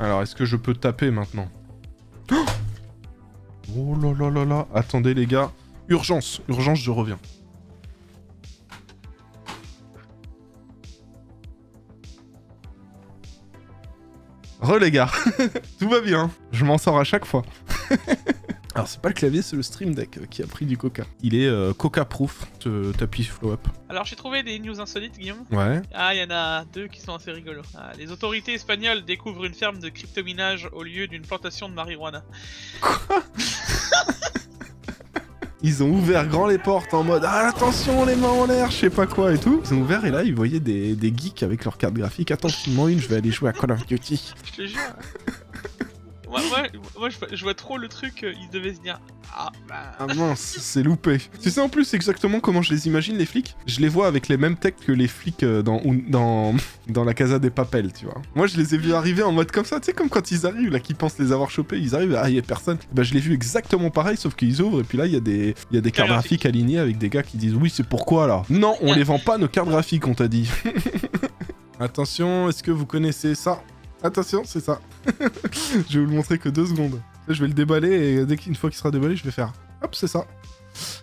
Alors, est-ce que je peux taper maintenant? Oh là là là là. Attendez, les gars. Urgence, urgence, je reviens. Les gars. Tout va bien. Je m'en sors à chaque fois. Alors, c'est pas le clavier, c'est le Stream Deck qui a pris du coca. Il est coca-proof. T'appuies flow up. Alors j'ai trouvé des news insolites, Guillaume. Ouais. Ah, il y en a deux qui sont assez rigolos. Ah, les autorités espagnoles découvrent une ferme de cryptominage au lieu d'une plantation de marijuana. Quoi? Ils ont ouvert grand les portes en mode « Ah, attention, les mains en l'air !» je sais pas quoi et tout. Ils ont ouvert et là, ils voyaient des geeks avec leur carte graphique. « Attends, filme-en une, je vais aller jouer à Call of Duty. » Je te jure. Moi, je vois trop le truc, ils devaient se dire « Ah, bah... » Ah mince, c'est loupé. Tu sais en plus exactement comment je les imagine, les flics? Je les vois avec les mêmes textes que les flics dans la Casa des Papel, tu vois. Moi, je les ai vus arriver en mode comme ça, tu sais, comme quand ils arrivent, là, qu'ils pensent les avoir chopés, ils arrivent, ah, il y a personne. Bah, je l'ai vu exactement pareil, sauf qu'ils ouvrent, et puis là, il y a des cartes graphiques alignées avec des gars qui disent, oui, c'est pourquoi, là? Non, on les vend pas, nos cartes graphiques, on t'a dit. Attention, est-ce que vous connaissez ça? Attention, c'est ça. Je vais vous le montrer que 2 secondes. Là, je vais le déballer, et dès qu'une fois qu'il sera déballé, je vais faire, hop, c'est ça.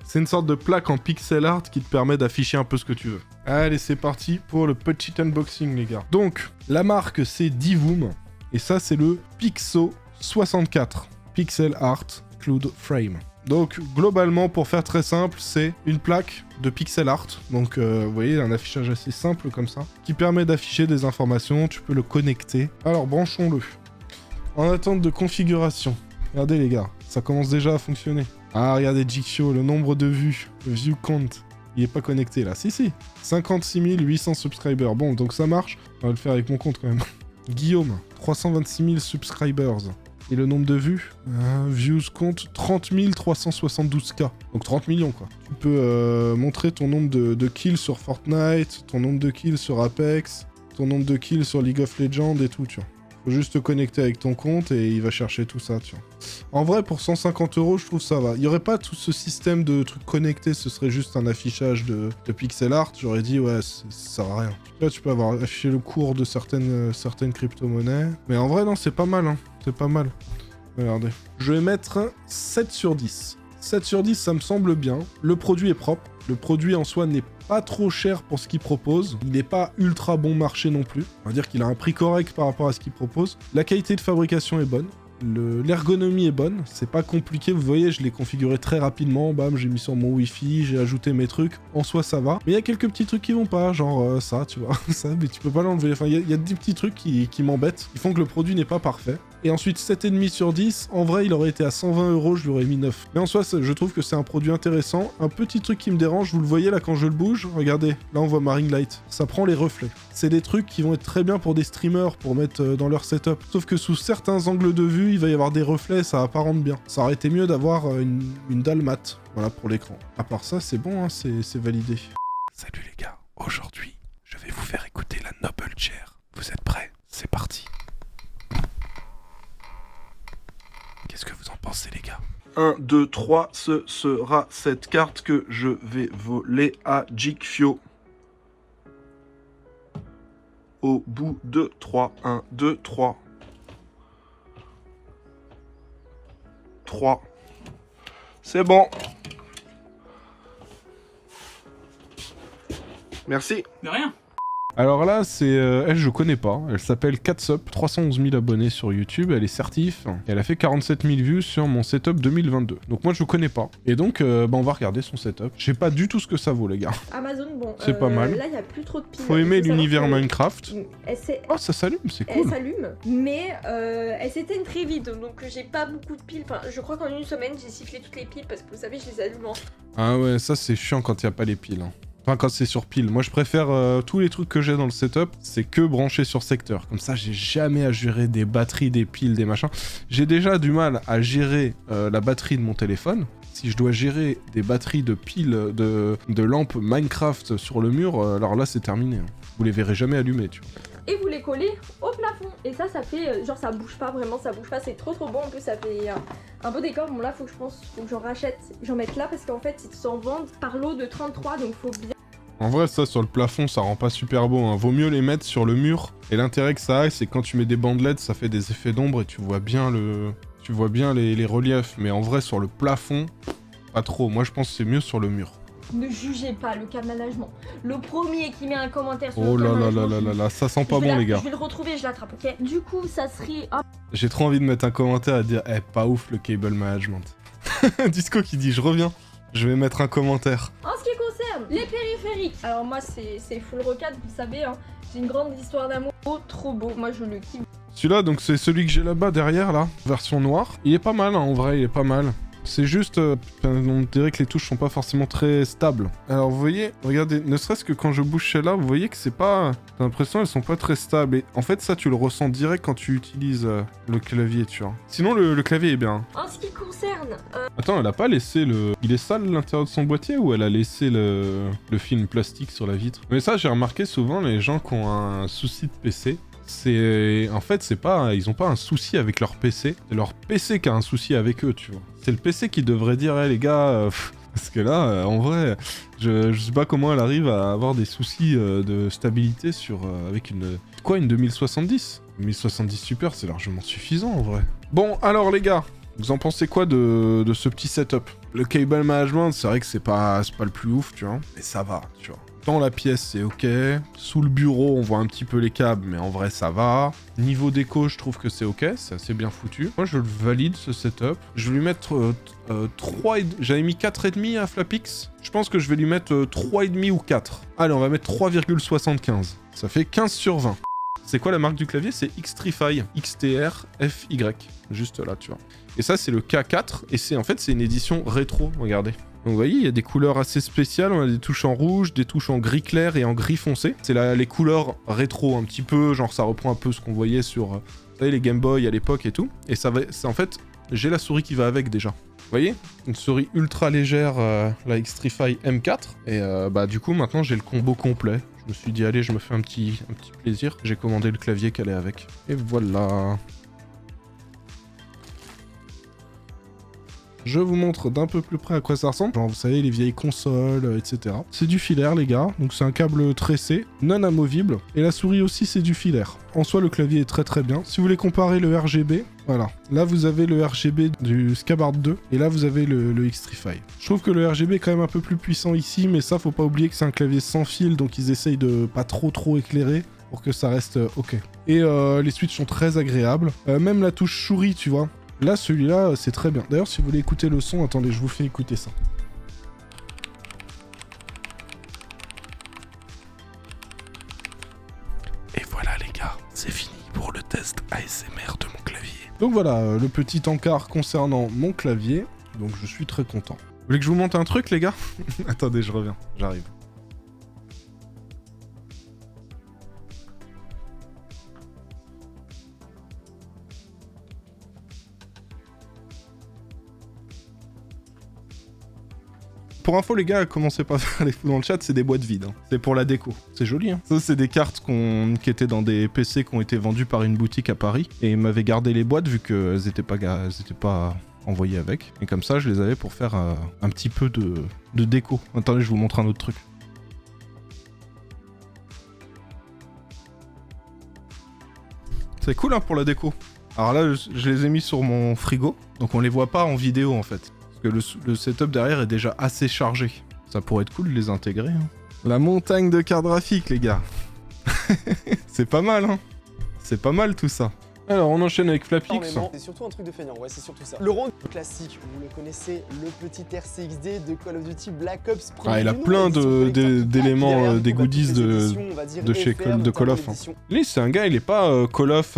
C'est une sorte de plaque en pixel art qui te permet d'afficher un peu ce que tu veux. Allez, c'est parti pour le petit unboxing, les gars. Donc, la marque, c'est Divoom. Et ça, c'est le Pixo 64. Pixel Art Cloud Frame. Donc, globalement, pour faire très simple, c'est une plaque de pixel art. Donc, vous voyez, un affichage assez simple comme ça, qui permet d'afficher des informations. Tu peux le connecter. Alors, branchons-le. En attente de configuration. Regardez, les gars, ça commence déjà à fonctionner. Ah, regardez Jigsaw, le nombre de vues, le view count. Il est pas connecté là. Si, si. 56 800 subscribers. Bon, donc ça marche. On va le faire avec mon compte quand même. Guillaume, 326 000 subscribers. Et le nombre de vues, views compte 30 372K. Donc 30 millions quoi. Tu peux montrer ton nombre de kills sur Fortnite, ton nombre de kills sur Apex, ton nombre de kills sur League of Legends et tout, tu vois. Faut juste te connecter avec ton compte et il va chercher tout ça, tu vois. En vrai, pour 150 €, je trouve ça va. Il y aurait pas tout ce système de trucs connectés, ce serait juste un affichage de pixel art. J'aurais dit, ouais, ça sert à rien. Là, tu peux avoir affiché le cours de certaines crypto-monnaies. Mais en vrai, non, c'est pas mal, hein. C'est pas mal. Regardez. Je vais mettre 7 sur 10. 7 sur 10, ça me semble bien. Le produit est propre. Le produit en soi n'est pas trop cher pour ce qu'il propose. Il n'est pas ultra bon marché non plus. On va dire qu'il a un prix correct par rapport à ce qu'il propose. La qualité de fabrication est bonne. L'ergonomie est bonne, c'est pas compliqué, vous voyez, je l'ai configuré très rapidement, bam, j'ai mis sur mon wifi, j'ai ajouté mes trucs, en soi ça va. Mais il y a quelques petits trucs qui vont pas, genre ça, tu vois, ça, mais tu peux pas l'enlever. Enfin, il y a des petits trucs qui m'embêtent, qui font que le produit n'est pas parfait. Et ensuite, 7,5 sur 10, en vrai, il aurait été à 120 €, je lui aurais mis 9. Mais en soi, je trouve que c'est un produit intéressant. Un petit truc qui me dérange, vous le voyez là quand je le bouge, regardez, là on voit ma ring light, ça prend les reflets. C'est des trucs qui vont être très bien pour des streamers, pour mettre dans leur setup. Sauf que sous certains angles de vue, il va y avoir des reflets, ça va pas rendre bien. Ça aurait été mieux d'avoir une dalle mat, voilà, pour l'écran. À part ça, c'est bon, hein, c'est validé. Salut les gars, aujourd'hui, je vais vous faire écouter la Noble Chair. Vous êtes prêts? C'est parti. Qu'est-ce que vous en pensez, les gars? 1, 2, 3, ce sera cette carte que je vais voler à Jigsaw. Au bout de 3, 1, 2, 3. 3. C'est bon. Merci. De rien. Alors là, c'est elle, je connais pas. Elle s'appelle Catsup, 311 000 abonnés sur YouTube. Elle est certif. Et elle a fait 47 000 vues sur mon setup 2022. Donc moi, je connais pas. Et donc, on va regarder son setup. Je sais pas du tout ce que ça vaut, les gars. Amazon, bon. C'est pas mal. Là, il y a plus trop de piles. Faut aimer l'univers Minecraft. Elle Oh, ça s'allume, c'est Elle cool. s'allume, mais elle s'éteint très vite, donc j'ai pas beaucoup de piles. Enfin, je crois qu'en une semaine, j'ai sifflé toutes les piles parce que vous savez, je les allume en... Ah ouais, ça c'est chiant quand il y a pas les piles. Hein. Enfin, quand c'est sur pile. Moi, je préfère tous les trucs que j'ai dans le setup, c'est que branché sur secteur. Comme ça, j'ai jamais à gérer des batteries, des piles, des machins. J'ai déjà du mal à gérer la batterie de mon téléphone. Si je dois gérer des batteries de piles de lampes Minecraft sur le mur, alors là, c'est terminé. Hein. Vous les verrez jamais allumées, tu vois. Et vous les collez au plafond. Et ça fait... genre, ça bouge pas, vraiment, ça bouge pas. C'est trop bon. En plus, ça fait un peu décor. Bon, là, faut que j'en rachète. J'en mette là parce qu'en fait, ils s'en vendent par lot de 33, donc faut bien... En vrai, ça, sur le plafond, ça rend pas super beau, hein. Vaut mieux les mettre sur le mur. Et l'intérêt que ça a, c'est quand tu mets des bandelettes, ça fait des effets d'ombre et tu vois bien les reliefs. Mais en vrai, sur le plafond, pas trop. Moi, je pense que c'est mieux sur le mur. Ne jugez pas le cas de management. Le premier qui met un commentaire sur Oh le cas là de là management, là là là là, ça sent pas bon, les gars. Je vais le retrouver, je l'attrape, ok? Du coup, ça serait... J'ai trop envie de mettre un commentaire à dire « Eh, pas ouf le cable management ». Disco qui dit « Je reviens ». Je vais mettre un commentaire. En ce qui concerne les périphériques, alors moi c'est full rocade, vous le savez, hein. J'ai une grande histoire d'amour, trop beau, moi je le kiffe. Celui-là, donc c'est celui que j'ai là-bas derrière, là, version noire. Il est pas mal, hein, en vrai, il est pas mal. C'est juste, on dirait que les touches sont pas forcément très stables. Alors vous voyez, regardez, ne serait-ce que quand je bouge celle-là, vous voyez que c'est pas... J'ai l'impression qu'elles sont pas très stables. Et en fait, ça, tu le ressens direct quand tu utilises le clavier, tu vois. Sinon, le clavier est bien. En ce qui concerne... Attends, elle a pas laissé le... Il est sale l'intérieur de son boîtier ou elle a laissé le film plastique sur la vitre? Mais ça, j'ai remarqué souvent, les gens qui ont un souci de PC... En fait, c'est pas... Ils ont pas un souci avec leur PC. C'est leur PC qui a un souci avec eux, tu vois. C'est le PC qui devrait dire, hey, les gars... Parce que là, en vrai, je sais pas comment elle arrive à avoir des soucis de stabilité avec une... Quoi, une 2070 1070 Super, c'est largement suffisant, en vrai. Bon, alors, les gars, vous en pensez quoi de ce petit setup? Le cable management, c'est vrai que c'est pas le plus ouf, tu vois. Mais ça va, tu vois. Dans la pièce, c'est ok. Sous le bureau, on voit un petit peu les câbles, mais en vrai, ça va. Niveau déco, je trouve que c'est ok. C'est assez bien foutu. Moi, je le valide, ce setup. Je vais lui mettre 3... J'avais mis 4,5 à Flapix. Je pense que je vais lui mettre 3,5 ou 4. Allez, on va mettre 3,75. Ça fait 15 sur 20. C'est quoi la marque du clavier? C'est Xtrify. XTRFY. Juste là, tu vois. Et ça, c'est le K4. Et c'est une édition rétro. Regardez. Donc vous voyez, il y a des couleurs assez spéciales, on a des touches en rouge, des touches en gris clair et en gris foncé. C'est les couleurs rétro un petit peu, genre ça reprend un peu ce qu'on voyait sur vous savez, les Game Boy à l'époque et tout. Et ça va, en fait, j'ai la souris qui va avec déjà. Vous voyez? Une souris ultra légère, la Xtrify M4. Et bah du coup maintenant j'ai le combo complet. Je me suis dit allez, je me fais un petit plaisir. J'ai commandé le clavier qu'elle est avec. Et voilà. Je vous montre d'un peu plus près à quoi ça ressemble. Genre, vous savez, les vieilles consoles, etc. C'est du filaire, les gars. Donc, c'est un câble tressé, non amovible. Et la souris aussi, c'est du filaire. En soi, le clavier est très très bien. Si vous voulez comparer le RGB, voilà. Là, vous avez le RGB du Scabard 2. Et là, vous avez le Xtrify. Je trouve que le RGB est quand même un peu plus puissant ici. Mais ça, faut pas oublier que c'est un clavier sans fil. Donc, ils essayent de pas trop éclairer pour que ça reste ok. Et les switches sont très agréables. Même la touche souris, tu vois. Là, celui-là, c'est très bien. D'ailleurs, si vous voulez écouter le son, attendez, je vous fais écouter ça. Et voilà, les gars, c'est fini pour le test ASMR de mon clavier. Donc voilà, le petit encart concernant mon clavier. Donc je suis très content. Vous voulez que je vous montre un truc, les gars? Attendez, je reviens, j'arrive. Pour info, les gars, commencez pas à faire les fous dans le chat, c'est des boîtes vides. Hein. C'est pour la déco. C'est joli, hein. Ça, c'est des cartes qui étaient dans des PC qui ont été vendus par une boutique à Paris. Et ils m'avaient gardé les boîtes vu qu'elles étaient pas envoyées avec. Et comme ça, je les avais pour faire un petit peu de déco. Attendez, je vous montre un autre truc. C'est cool, hein, pour la déco. Alors là, je les ai mis sur mon frigo. Donc on les voit pas en vidéo, en fait. Le setup derrière est déjà assez chargé. Ça pourrait être cool de les intégrer. Hein. La montagne de cartes graphiques, les gars. C'est pas mal, hein. C'est pas mal tout ça. Alors, on enchaîne avec Flapix. C'est surtout un truc de feignant, ouais, c'est surtout ça. Le rang classique, vous le connaissez, le petit RCXD de Call of Duty Black Ops. Ah, il a plein d'éléments, des goodies de chez Call of. Hein. Lui, c'est un gars, il est pas Call of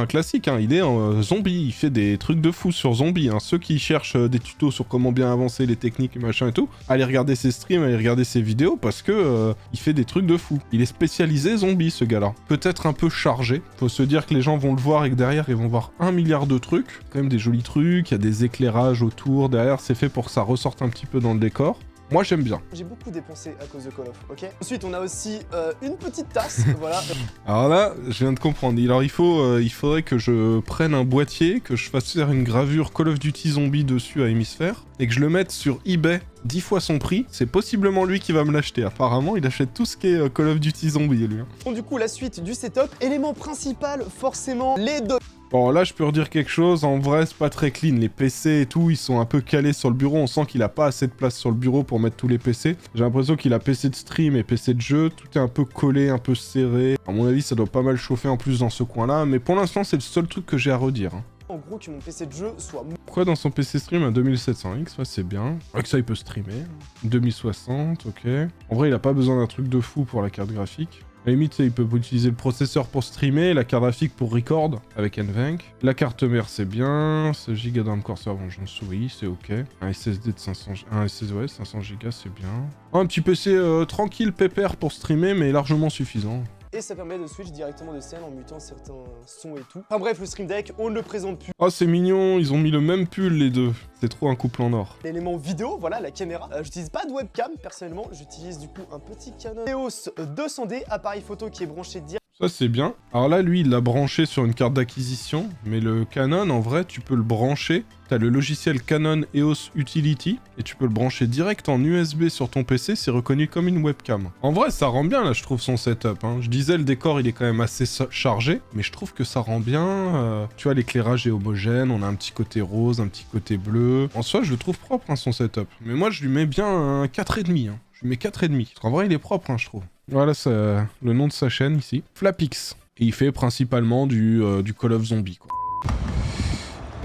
classique, hein. Il est en zombie. Il fait des trucs de fou sur zombie. Hein. Ceux qui cherchent des tutos sur comment bien avancer les techniques et machin et tout, allez regarder ses streams, allez regarder ses vidéos parce que il fait des trucs de fou. Il est spécialisé zombie, ce gars-là. Peut-être un peu chargé. Faut se dire que les gens vont le voir et que derrière ils vont voir 1 milliard de trucs, quand même des jolis trucs, il y a des éclairages autour, derrière c'est fait pour que ça ressorte un petit peu dans le décor. Moi j'aime bien. J'ai beaucoup dépensé à cause de Call of, ok. Ensuite on a aussi une petite tasse, voilà. Alors là, je viens de comprendre. Alors il faudrait que je prenne un boîtier, que je fasse faire une gravure Call of Duty Zombie dessus à hémisphère, et que je le mette sur eBay 10 fois son prix, c'est possiblement lui qui va me l'acheter. Apparemment, il achète tout ce qui est Call of Duty Zombie, lui. Bon, du coup, la suite du setup, élément principal, forcément, les deux. Bon, là, je peux redire quelque chose. En vrai, c'est pas très clean. Les PC et tout, ils sont un peu calés sur le bureau. On sent qu'il a pas assez de place sur le bureau pour mettre tous les PC. J'ai l'impression qu'il a PC de stream et PC de jeu. Tout est un peu collé, un peu serré. À mon avis, ça doit pas mal chauffer en plus dans ce coin-là. Mais pour l'instant, c'est le seul truc que j'ai à redire. En gros, que mon PC de jeu soit... Pourquoi dans son PC stream un 2700X? Ouais, c'est bien. Avec ça, il peut streamer. 2060, ok. En vrai, il a pas besoin d'un truc de fou pour la carte graphique. À la limite, il peut utiliser le processeur pour streamer, la carte graphique pour record avec NVENC. La carte mère, c'est bien. 16 Go d'ARM Corsair Vengeance, oui, c'est ok. Un SSD de 500 Go, c'est bien. Un petit PC tranquille, pépère pour streamer, mais largement suffisant. Et ça permet de switch directement de scène en mutant certains sons et tout. Enfin bref, le Stream Deck, on ne le présente plus. Oh, c'est mignon, ils ont mis le même pull les deux. C'est trop un couple en or. L'élément vidéo, voilà, la caméra. J'utilise pas de webcam, personnellement. J'utilise du coup un petit Canon EOS 200D, appareil photo qui est branché direct. Ça, c'est bien. Alors là, lui, il l'a branché sur une carte d'acquisition. Mais le Canon, en vrai, tu peux le brancher. T'as le logiciel Canon EOS Utility. Et tu peux le brancher direct en USB sur ton PC. C'est reconnu comme une webcam. En vrai, ça rend bien, là, je trouve, son setup. Je disais, le décor, il est quand même assez chargé. Mais je trouve que ça rend bien. Tu vois, l'éclairage est homogène. On a un petit côté rose, un petit côté bleu. En soi, je le trouve propre, son setup. Mais moi, je lui mets bien un 4,5. Je lui mets 4,5. Parce qu'en vrai, il est propre, je trouve. Voilà, c'est le nom de sa chaîne ici. Flapix. Et il fait principalement du Call of Zombie, quoi.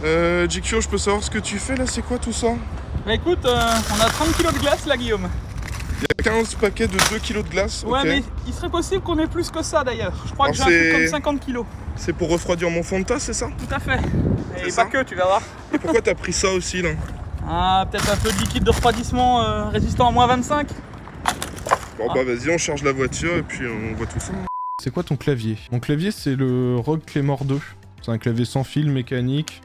GQ, je peux savoir ce que tu fais là, c'est quoi tout ça? Bah écoute, on a 30 kilos de glace là, Guillaume. Il y a 15 paquets de 2 kilos de glace. Ouais, ok. mais il serait possible qu'on ait plus que ça d'ailleurs. Je crois que j'ai Alors, un truc c'est- comme 50 kilos. C'est pour refroidir mon fond de tasse, c'est ça? Tout à fait. Et C'est ça pas que, tu verras. Et pourquoi t'as pris ça aussi là? Ah, peut-être un peu de liquide de refroidissement résistant à moins 25. Bon bah vas-y, on charge la voiture et puis on voit tout ça. C'est quoi ton clavier? Mon clavier, c'est le ROG Claymore 2. C'est un clavier sans fil mécanique.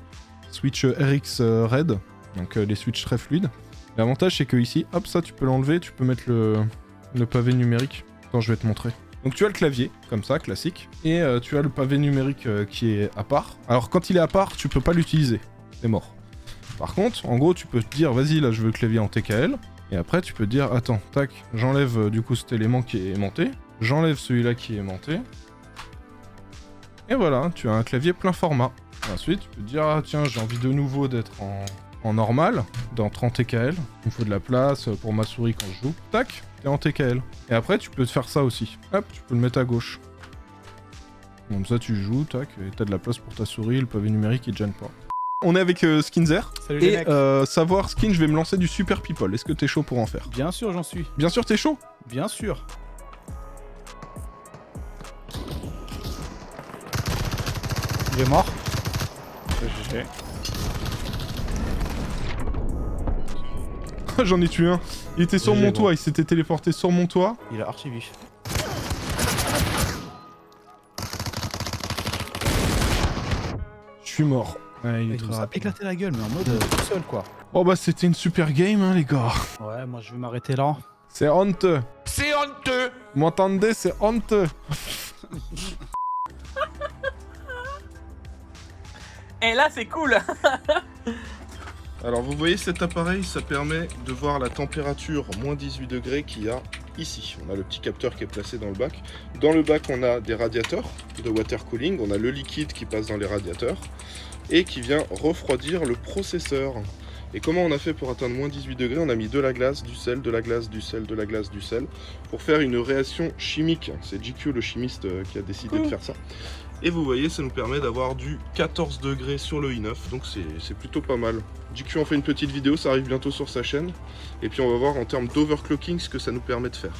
Switch RX Red. Donc les switches très fluides. L'avantage, c'est que ici, hop, ça, tu peux l'enlever. Tu peux mettre le pavé numérique. Attends, je vais te montrer. Donc tu as le clavier, comme ça, classique. Et tu as le pavé numérique qui est à part. Alors quand il est à part, tu peux pas l'utiliser. C'est mort. Par contre, en gros, tu peux te dire, vas-y, là, je veux le clavier en TKL. Et après, tu peux te dire, attends, tac, j'enlève du coup cet élément qui est aimanté. J'enlève celui-là qui est aimanté. Et voilà, tu as un clavier plein format. Et ensuite, tu peux te dire, ah tiens, j'ai envie de nouveau d'être en normal, dans 30 TKL. Il me faut de la place pour ma souris quand je joue. Tac, t'es en TKL. Et après, tu peux te faire ça aussi. Hop, tu peux le mettre à gauche. Comme ça, tu joues, tac, et t'as de la place pour ta souris, le pavé numérique, il te gêne pas. On est avec Skinzer. Salut les Et mecs. savoir Skin, je vais me lancer du Super People. Est-ce que t'es chaud pour en faire? Bien sûr, j'en suis. Bien sûr, t'es chaud. Bien sûr. Il est mort. GG. J'en ai tué un. Il était sur GG, mon bon. toit, il s'était téléporté sur mon toit. Il est archi vif. Je suis mort. Ouais, il est Il très nous a rapide. éclaté la gueule, mais en mode tout seul quoi. Oh bah c'était une super game, hein, les gars. Ouais, moi je vais m'arrêter là. C'est honteux. C'est honteux! Vous m'entendez? C'est honteux. Et là, c'est cool. Alors vous voyez cet appareil, ça permet de voir la température moins 18 degrés qu'il y a ici. On a le petit capteur qui est placé dans le bac. Dans le bac, on a des radiateurs de water cooling. On a le liquide qui passe dans les radiateurs et qui vient refroidir le processeur. Et comment on a fait pour atteindre moins 18 degrés? On a mis de la glace, du sel, de la glace, du sel, de la glace, du sel pour faire une réaction chimique. C'est GQ le chimiste qui a décidé de faire ça. Et vous voyez, ça nous permet d'avoir du 14 degrés sur le i9, donc c'est plutôt pas mal. GQ en fait une petite vidéo, ça arrive bientôt sur sa chaîne. Et puis on va voir en termes d'overclocking ce que ça nous permet de faire.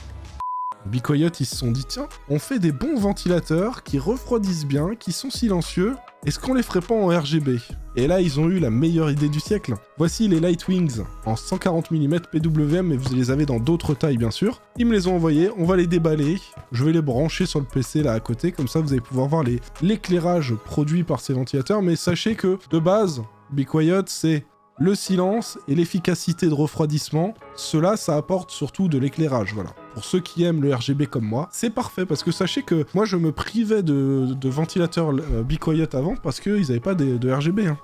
Bicoyote, ils se sont dit, tiens, on fait des bons ventilateurs qui refroidissent bien, qui sont silencieux. Est-ce qu'on les ferait pas en RGB? Et là, ils ont eu la meilleure idée du siècle. Voici les Lightwings en 140 mm PWM, mais vous les avez dans d'autres tailles, bien sûr. Ils me les ont envoyés, on va les déballer. Je vais les brancher sur le PC, là, à côté. Comme ça, vous allez pouvoir voir l'éclairage produit par ces ventilateurs. Mais sachez que, de base, Bicoyote, c'est le silence et l'efficacité de refroidissement. Cela, ça apporte surtout de l'éclairage, voilà. Pour ceux qui aiment le RGB comme moi, c'est parfait, parce que sachez que moi, je me privais de ventilateurs Bicoyote avant, parce qu'ils n'avaient pas de RGB. Hein.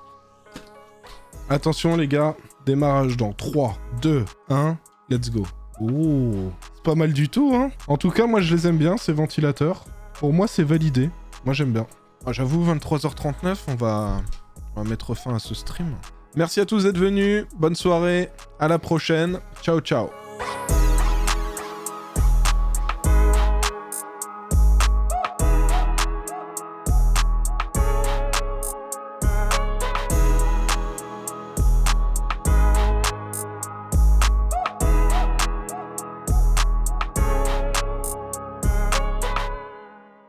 Attention, les gars, Démarrage dans 3, 2, 1, let's go. Oh, c'est pas mal du tout, hein. En tout cas, moi, je les aime bien, ces ventilateurs. Pour moi, c'est validé. Moi, j'aime bien. Ah, j'avoue, 23h39, on va mettre fin à ce stream. Merci à tous d'être venus. Bonne soirée. À la prochaine. Ciao, ciao.